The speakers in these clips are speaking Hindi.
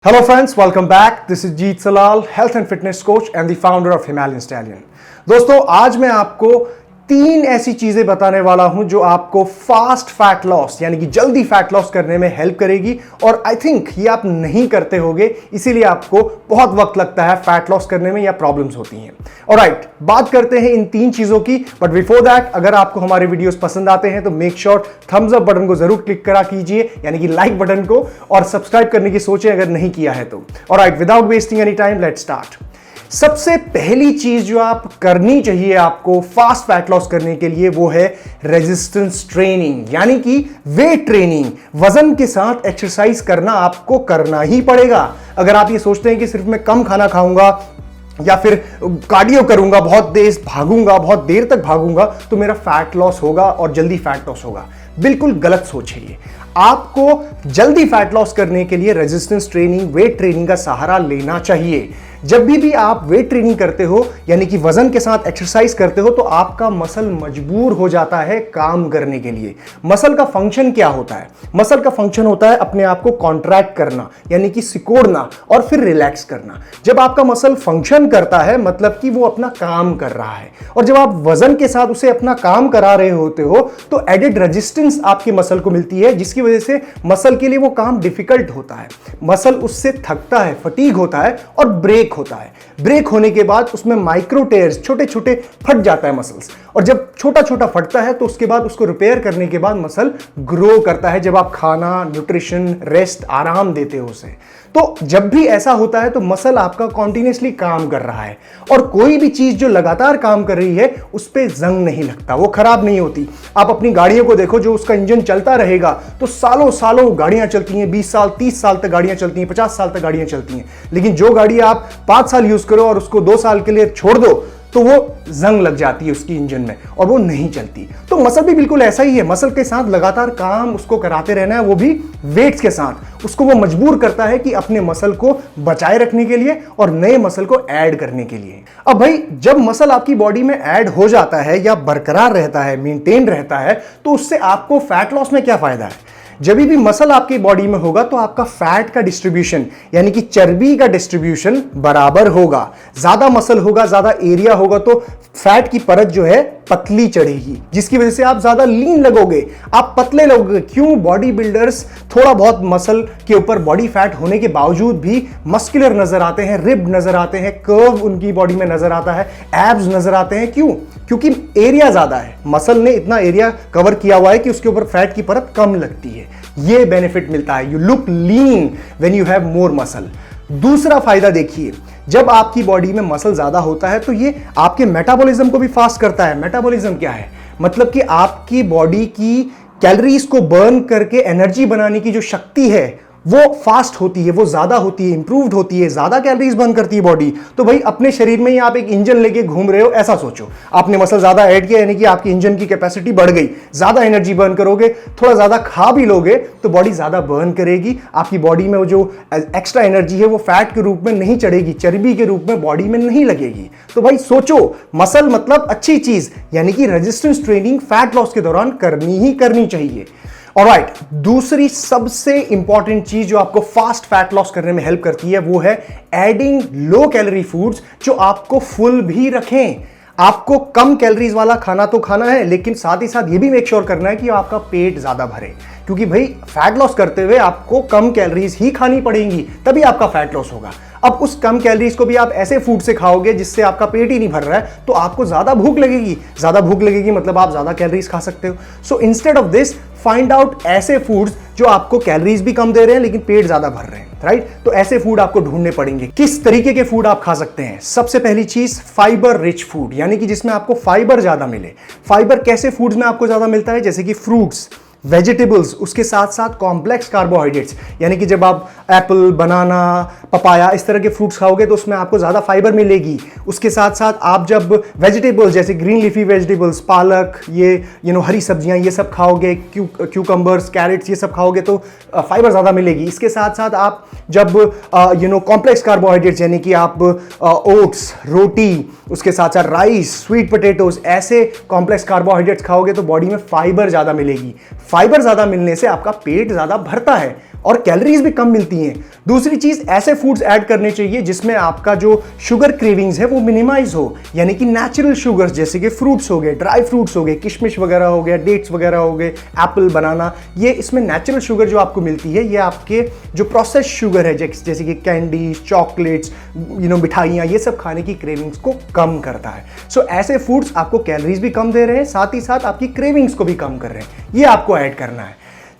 Hello friends, welcome back. This is Jeet Salal, health and fitness coach and the founder of Himalayan Stallion. दोस्तों आज मैं आपको 3 ऐसी चीजें बताने वाला हूं जो आपको फास्ट फैट लॉस यानी कि जल्दी फैट लॉस करने में हेल्प करेगी और आई थिंक ये आप नहीं करते होगे, इसीलिए आपको बहुत वक्त लगता है फैट लॉस करने में या प्रॉब्लम्स होती हैं। ऑलराइट, बात करते हैं इन 3 चीजों की, बट बिफोर दैट अगर आपको हमारे वीडियोस पसंद आते हैं तो make sure thumbs up button को जरूर क्लिक करा कीजिए, यानी कि लाइक बटन को, और सब्सक्राइब करने की सोचें अगर नहीं किया है तो। Alright, without wasting any time let's start. सबसे पहली चीज जो आप करनी चाहिए आपको फास्ट फैट लॉस करने के लिए वो है रेजिस्टेंस ट्रेनिंग, यानी कि वेट ट्रेनिंग। वजन के साथ एक्सरसाइज करना आपको करना ही पड़ेगा। अगर आप ये सोचते हैं कि सिर्फ मैं कम खाना खाऊंगा या फिर कार्डियो करूंगा, बहुत तेज भागूंगा, बहुत देर तक भागूंगा तो मेरा फैट लॉस होगा और जल्दी फैट लॉस होगा, बिल्कुल गलत सोच है ये। आपको जल्दी फैट लॉस करने के लिए रेजिस्टेंस ट्रेनिंग, वेट ट्रेनिंग का सहारा लेना चाहिए। जब भी आप वेट ट्रेनिंग करते हो यानी कि वजन के साथ एक्सरसाइज करते हो तो आपका मसल मजबूर हो जाता है काम करने के लिए। मसल का फंक्शन क्या होता है? मसल का फंक्शन होता है अपने आप को कॉन्ट्रैक्ट करना, यानी कि सिकोड़ना और फिर रिलैक्स करना। जब आपका मसल फंक्शन करता है मतलब कि वो अपना काम कर रहा है, और जब आप वजन के साथ उसे अपना काम करा रहे होते हो तो एडेड रेजिस्टेंस आपके मसल को मिलती है, जिसकी वजह से मसल के लिए वो काम डिफिकल्ट होता है। मसल उससे थकता है, फटीग होता है और ब्रेक होता है। ब्रेक होने के बाद उसमें माइक्रो टेयर्स, छोटे छोटे फट जाता है मसल्स, और जब छोटा छोटा फटता है तो उसके बाद उसको रिपेयर करने के बाद मसल ग्रो करता है, जब आप खाना, न्यूट्रिशन, रेस्ट, आराम देते हो उसे। तो जब भी ऐसा होता है तो मसल आपका कॉन्टिन्यूसली काम कर रहा है, और कोई भी चीज जो लगातार काम कर रही है उस पर जंग नहीं लगता, वो खराब नहीं होती। आप अपनी गाड़ियों को देखो, जो उसका इंजन चलता रहेगा तो सालों सालों गाड़ियां चलती हैं, 20 साल 30 साल तक गाड़ियां चलती हैं, 50 साल तक गाड़ियां चलती हैं। लेकिन जो गाड़ी आप 5 साल यूज करो और उसको 2 साल के लिए छोड़ दो तो वो जंग लग जाती है उसकी इंजन में और वो नहीं चलती। तो मसल भी बिल्कुल ऐसा ही है, मसल के साथ लगातार काम उसको कराते रहना है, वो भी वेट्स के साथ। उसको वो मजबूर करता है कि अपने मसल को बचाए रखने के लिए और नए मसल को ऐड करने के लिए। अब भाई, जब मसल आपकी बॉडी में ऐड हो जाता है या बरकरार रहता है, मेंटेन रहता है, तो उससे आपको फैट लॉस में क्या फायदा है? जब भी मसल आपकी बॉडी में होगा तो आपका फैट का डिस्ट्रीब्यूशन यानी कि चर्बी का डिस्ट्रीब्यूशन बराबर होगा। ज्यादा मसल होगा, ज्यादा एरिया होगा तो फैट की परत जो है पतली चढ़ेगी, जिसकी वजह से आप ज्यादा लीन लगोगे, आप पतले लगोगे। क्यों? बॉडी बिल्डर्स थोड़ा बहुत मसल के ऊपर बॉडी फैट होने के बावजूद भी मस्कुलर नजर आते हैं, रिब नजर आते हैं, कर्व उनकी बॉडी में नजर आता है, एब्स नजर आते हैं। क्यों? क्योंकि एरिया ज्यादा है, मसल ने इतना एरिया कवर किया हुआ है कि उसके ऊपर फैट की परत कम लगती है। ये बेनिफिट मिलता है, you look lean when you have more muscle. दूसरा फायदा देखिए, जब आपकी बॉडी में मसल ज्यादा होता है तो ये आपके मेटाबॉलिज्म को भी फास्ट करता है। मेटाबॉलिज्म क्या है? मतलब कि आपकी बॉडी की कैलोरीज को बर्न करके एनर्जी बनाने की जो शक्ति है वो फास्ट होती है, वो ज्यादा होती है, इंप्रूव्ड होती है, ज्यादा कैलोरीज बर्न करती है बॉडी। तो भाई अपने शरीर में ही आप एक इंजन लेके घूम रहे हो, ऐसा सोचो। आपने मसल ज्यादा ऐड किया यानी कि आपकी इंजन की कैपेसिटी बढ़ गई, ज्यादा एनर्जी बर्न करोगे, थोड़ा ज्यादा खा भी लोगे तो बॉडी ज्यादा बर्न करेगी। आपकी बॉडी में वो जो एक्स्ट्रा एनर्जी है वो फैट के रूप में नहीं चढ़ेगी, चर्बी के रूप में बॉडी में नहीं लगेगी। तो भाई सोचो, मसल मतलब अच्छी चीज, यानी कि रेजिस्टेंस ट्रेनिंग फैट लॉस के दौरान करनी ही करनी चाहिए। ऑलराइट, दूसरी सबसे इंपॉर्टेंट चीज जो आपको फास्ट फैट लॉस करने में हेल्प करती है वो है एडिंग लो कैलोरी फूड्स जो आपको फुल भी रखें। आपको कम कैलोरीज वाला खाना तो खाना है, लेकिन साथ ही साथ ये भी मेक श्योर करना है कि आपका पेट ज्यादा भरे, क्योंकि भाई फैट लॉस करते हुए आपको कम कैलोरीज ही खानी पड़ेंगी, तभी आपका फैट लॉस होगा। अब उस कम कैलोरीज को भी आप ऐसे फूड से खाओगे जिससे आपका पेट ही नहीं भर रहा है तो आपको ज्यादा भूख लगेगी। ज्यादा भूख लगेगी मतलब आप ज्यादा कैलोरीज खा सकते हो। So instead of this, find out ऐसे फूड्स जो आपको कैलोरीज भी कम दे रहे हैं लेकिन पेट ज्यादा भर रहे हैं, राइट? तो ऐसे फूड आपको ढूंढने पड़ेंगे। किस तरीके के फूड आप खा सकते हैं? सबसे पहली चीज, फाइबर रिच फूड, यानी कि जिसमें आपको फाइबर ज्यादा मिले। फाइबर कैसे फूड्स में आपको ज्यादा मिलता है? जैसे कि फ्रूट्स, वेजिटेबल्स, उसके साथ साथ कॉम्प्लेक्स कार्बोहाइड्रेट्स, यानी कि जब आप एप्पल, बनाना, पपाया इस तरह के फ्रूट्स खाओगे तो उसमें आपको ज़्यादा फाइबर मिलेगी। उसके साथ साथ आप जब वेजिटेबल्स जैसे ग्रीन लीफी वेजिटेबल्स, पालक, ये हरी सब्जियां ये सब खाओगे, क्यूकम्बर्स, कैरेट्स ये सब खाओगे तो फाइबर ज़्यादा मिलेगी। इसके साथ साथ आप जब कॉम्प्लेक्स कार्बोहाइड्रेट्स यानी कि आप ओट्स, रोटी, उसके साथ साथ राइस, स्वीट पोटैटोज, ऐसे कॉम्प्लेक्स कार्बोहाइड्रेट्स खाओगे तो बॉडी में फाइबर ज़्यादा मिलेगी। फाइबर ज्यादा मिलने से आपका पेट ज्यादा भरता है। और कैलोरीज भी कम मिलती हैं। दूसरी चीज, ऐसे फूड्स ऐड करने चाहिए जिसमें आपका जो शुगर क्रेविंग्स है वो मिनिमाइज हो, यानी कि नेचुरल शुगर्स जैसे कि फ्रूट्स हो गए, ड्राई फ्रूट्स हो गए, किशमिश वगैरह हो गया, डेट्स वगैरह हो गए, एप्पल, बनाना, ये इसमें नेचुरल शुगर जो आपको मिलती है, ये आपके जो प्रोसेस शुगर है जैसे कि कैंडीज, चॉकलेट्स, मिठाइयाँ, ये सब खाने की क्रेविंग्स को कम करता है। सो ऐसे फूड्स आपको कैलोरीज भी कम दे रहे हैं, साथ ही साथ आपकी क्रेविंग्स को भी कम कर रहे हैं, ये आपको ऐड करना है।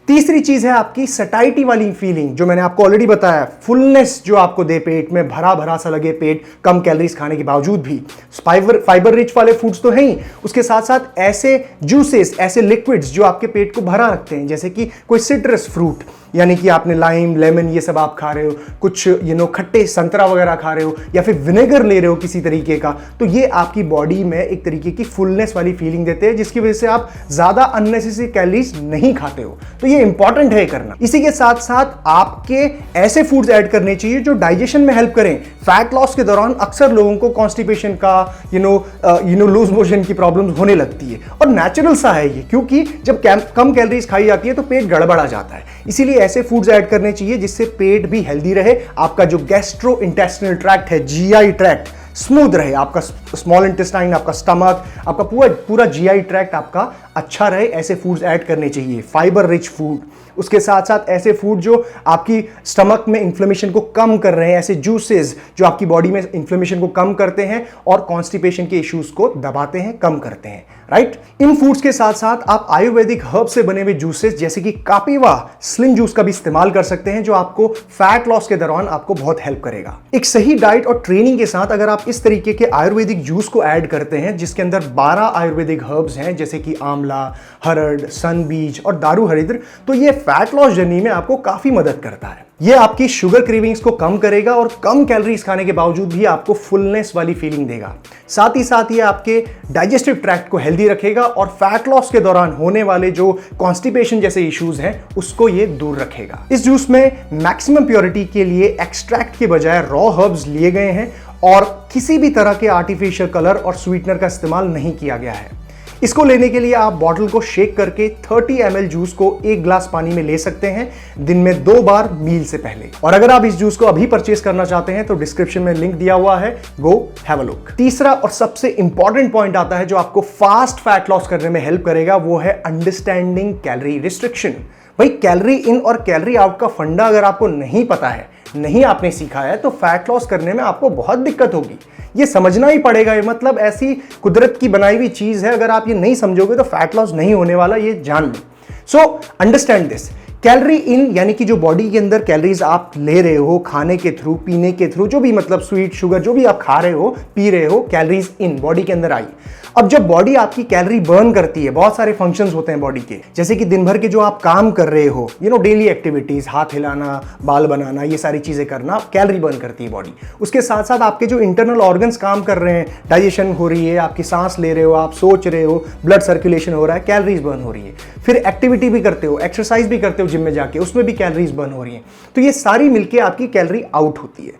तीसरी चीज है आपकी सटाइटी वाली फीलिंग, जो मैंने आपको ऑलरेडी बताया, फुलनेस जो आपको दे, पेट में भरा भरा सा लगे पेट कम कैलोरीज खाने के बावजूद भी। फाइबर रिच वाले फूड्स तो हैं ही, उसके साथ साथ ऐसे जूसेस, ऐसे लिक्विड्स जो आपके पेट को भरा रखते हैं, जैसे कि कोई सिट्रस फ्रूट, यानी कि आपने लाइम, लेमन, ये सब आप खा रहे हो, कुछ खट्टे संतरा वगैरह खा रहे हो, या फिर विनेगर ले रहे हो किसी तरीके का, तो ये आपकी बॉडी में एक तरीके की फुलनेस वाली फीलिंग देते हैं, जिसकी वजह से आप ज्यादा अननेसेसरी कैलोरीज नहीं खाते हो। तो ये इंपॉर्टेंट है करना। इसी के साथ साथ आपके ऐसे फूड्स ऐड करने चाहिए जो डाइजेशन में हेल्प करें। फैट लॉस के दौरान अक्सर लोगों को कॉन्स्टिपेशन का, लूज मोशन की प्रॉब्लम होने लगती है, और नेचुरल सा है ये, क्योंकि जब कम कैलोरीज खाई जाती है तो पेट गड़बड़ा जाता है। इसीलिए ऐसे फूड्स ऐड करने चाहिए जिससे पेट भी हेल्दी रहे, आपका जो गैस्ट्रो इंटेस्टिनल ट्रैक्ट है, जीआई ट्रैक्ट स्मूथ रहे, आपका स्मॉल इंटेस्टाइन, आपका स्टमक, आपका पूरा जीआई ट्रैक्ट आपका अच्छा रहे। ऐसे फूड्स ऐड करने चाहिए, फाइबर रिच फूड। उसके साथ साथ ऐसे फूड जो आपकी स्टमक में इन्फ्लेमेशन को कम कर रहे हैं, ऐसे जूसेस जो आपकी बॉडी में इन्फ्लेमेशन को कम करते हैं और कॉन्स्टिपेशन के इश्यूज को दबाते हैं, कम करते हैं, राइट। इन फूड्स के साथ साथ आप आयुर्वेदिक हर्ब से बने हुए जूसेस जैसे कि कापिवा स्लिम जूस का भी इस्तेमाल कर सकते हैं, जो आपको फैट लॉस के दौरान आपको बहुत हेल्प करेगा। एक सही डाइट और ट्रेनिंग के साथ अगर आप इस तरीके के आयुर्वेदिक जूस को ऐड करते हैं, जिसके अंदर 12 आयुर्वेदिक हर्ब्स हैं जैसे कि आंवला, हरड़, सन बीज और दारू हरिद्र, तो ये फैट लॉस जर्नी में आपको काफी मदद करता है। ये आपकी शुगर क्रेविंग्स को कम करेगा और कम कैलोरीज खाने के बावजूद भी आपको फुलनेस वाली फीलिंग देगा। साथ ही साथ ये आपके डाइजेस्टिव ट्रैक्ट को हेल्दी रखेगा और फैट लॉस के दौरान होने वाले जो कॉन्स्टिपेशन जैसे इश्यूज हैं उसको ये दूर रखेगा। इस जूस में मैक्सिमम प्योरिटी के लिए एक्सट्रैक्ट के बजाय रॉ हर्ब्स लिए गए हैं और किसी भी तरह के आर्टिफिशियल कलर और स्वीटनर का इस्तेमाल नहीं किया गया है। इसको लेने के लिए आप बॉटल को शेक करके 30 ml जूस को 1 ग्लास पानी में ले सकते हैं, दिन में 2 बार मील से पहले। और अगर आप इस जूस को अभी परचेस करना चाहते हैं तो डिस्क्रिप्शन में लिंक दिया हुआ है, गो हैव अ लुक। तीसरा और सबसे इंपॉर्टेंट पॉइंट आता है जो आपको फास्ट फैट लॉस करने में हेल्प करेगा, वो है अंडरस्टैंडिंग कैलोरी रिस्ट्रिक्शन। भाई, कैलोरी इन और कैलोरी आउट का फंडा अगर आपको नहीं पता है, नहीं आपने सीखा है, तो फैट लॉस करने में आपको बहुत दिक्कत होगी। ये समझना ही पड़ेगा। ये मतलब ऐसी कुदरत की बनाई हुई चीज है, अगर आप ये नहीं समझोगे तो फैट लॉस नहीं होने वाला, ये जान लो। So understand this. Calorie in यानी कि जो बॉडी के अंदर कैलोरीज आप ले रहे हो खाने के थ्रू, पीने के थ्रू, जो भी मतलब स्वीट, शुगर, जो भी आप खा रहे हो, पी रहे हो, कैलोरीज इन बॉडी के अंदर आई। अब जब बॉडी आपकी कैलोरी बर्न करती है, बहुत सारे फंक्शंस होते हैं बॉडी के, जैसे कि दिन भर के जो आप काम कर रहे हो, डेली एक्टिविटीज, हाथ हिलाना, बाल बनाना, ये सारी चीजें करना, कैलोरी बर्न करती है बॉडी। उसके साथ साथ आपके जो इंटरनल ऑर्गन्स काम कर रहे हैं, डाइजेशन हो रही है, आपकी सांस ले रहे हो, आप सोच रहे हो, ब्लड सर्कुलेशन हो रहा है, कैलोरीज बर्न हो रही है। फिर एक्टिविटी भी करते हो, एक्सरसाइज भी करते हो जिम में जाके, उसमें भी कैलोरीज बर्न हो रही है। तो ये सारी मिलके आपकी कैलोरी आउट होती है।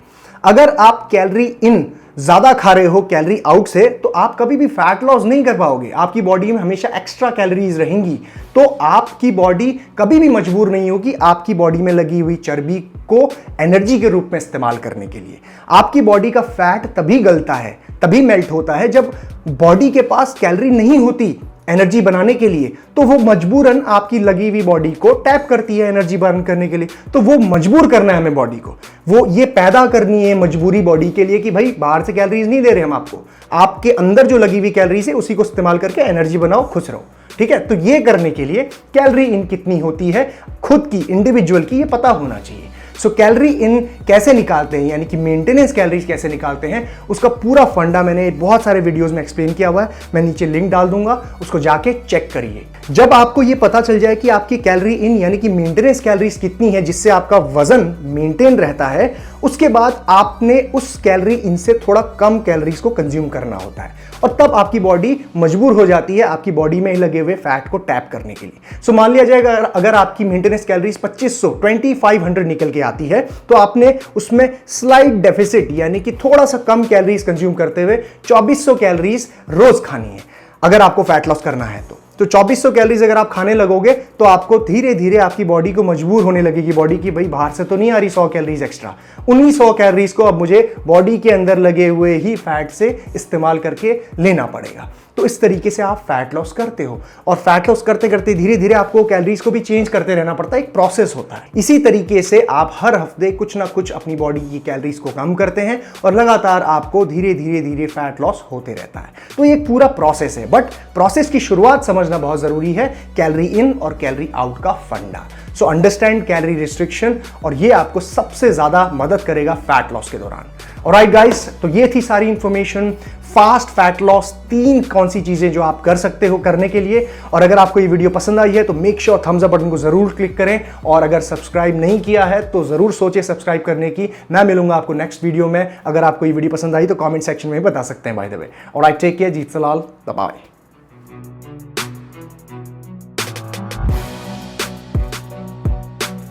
अगर आप कैलोरी इन ज्यादा खा रहे हो कैलोरी आउट से, तो आप कभी भी फैट लॉस नहीं कर पाओगे। आपकी बॉडी में हमेशा एक्स्ट्रा कैलोरीज रहेंगी, तो आपकी बॉडी कभी भी मजबूर नहीं होगी आपकी बॉडी में लगी हुई चर्बी को एनर्जी के रूप में इस्तेमाल करने के लिए। आपकी बॉडी का फैट तभी गलता है, तभी मेल्ट होता है, जब बॉडी के पास कैलोरी नहीं होती एनर्जी बनाने के लिए, तो वो मजबूरन आपकी लगी हुई बॉडी को टैप करती है एनर्जी बर्न करने के लिए। तो वो मजबूर करना है हमें बॉडी को, वो ये पैदा करनी है मजबूरी बॉडी के लिए कि भाई बाहर से कैलोरीज नहीं दे रहे हम आपको, आपके अंदर जो लगी हुई कैलोरीज है उसी को इस्तेमाल करके एनर्जी बनाओ, खुश रहो। ठीक है, तो ये करने के लिए कैलोरी इन कितनी होती है खुद की, इंडिविजुअल की, ये पता होना चाहिए। सो कैलोरी इन कैसे निकालते हैं, यानी कि मेंटेनेंस कैलोरीज कैसे निकालते हैं, उसका पूरा फंडा मैंने बहुत सारे वीडियोस में एक्सप्लेन किया हुआ है, मैं नीचे लिंक डाल दूंगा, उसको जाके चेक करिए। जब आपको ये पता चल जाए कि आपकी कैलोरी इन यानी कि मेंटेनेंस कैलोरीज कितनी है जिससे आपका वजन मेंटेन रहता है, उसके बाद आपने उस कैलोरी इन से थोड़ा कम कैलोरीज को कंज्यूम करना होता है, और तब आपकी बॉडी मजबूर हो जाती है आपकी बॉडी में लगे हुए फैट को टैप करने के लिए। सो मान लिया जाएगा अगर आपकी मेंटेनेंस कैलोरीज 2500 निकल के आती है, तो आपने उसमें स्लाइट डेफिसिट यानी कि थोड़ा सा कम कैलोरीज कंज्यूम करते हुए 2400 कैलोरीज रोज खानी है अगर आपको फैट लॉस करना है तो। तो 2400 कैलोरीज अगर आप खाने लगोगे तो आपको धीरे धीरे आपकी बॉडी को मजबूर होने लगेगी, बॉडी की भाई बाहर से तो नहीं आ रही 100 कैलोरीज एक्स्ट्रा, उन्हीं 100 कैलोरीज को अब मुझे बॉडी के अंदर लगे हुए ही फैट से इस्तेमाल करके लेना पड़ेगा। तो इस तरीके से आप फैट लॉस करते हो, और फैट लॉस करते करते धीरे धीरे आपको कैलोरीज को भी चेंज करते रहना पड़ता है, एक प्रोसेस होता है। इसी तरीके से आप हर हफ्ते कुछ ना कुछ अपनी बॉडी की कैलोरीज को कम करते हैं और लगातार आपको धीरे धीरे धीरे फैट लॉस होते रहता है। तो ये पूरा प्रोसेस है, बट प्रोसेस की शुरुआत समझना बहुत जरूरी है, कैलोरी इन और कैलोरी आउट का फंडा। सो अंडरस्टैंड कैलोरी रिस्ट्रिक्शन, और ये आपको सबसे ज्यादा मदद करेगा फैट लॉस के दौरान। ऑलराइट गाइस, तो ये थी सारी इंफॉर्मेशन फास्ट फैट लॉस, 3 कौन सी चीजें जो आप कर सकते हो करने के लिए। और अगर आपको ये वीडियो पसंद आई है तो make sure thumbs up button को जरूर क्लिक करें, और अगर सब्सक्राइब नहीं किया है तो जरूर सोचें सब्सक्राइब करने की। मैं मिलूंगा आपको नेक्स्ट वीडियो में। अगर आपको ये वीडियो पसंद आई तो कमेंट सेक्शन में बता सकते हैं by the way. Alright, take care, जीत सलाल, बाय।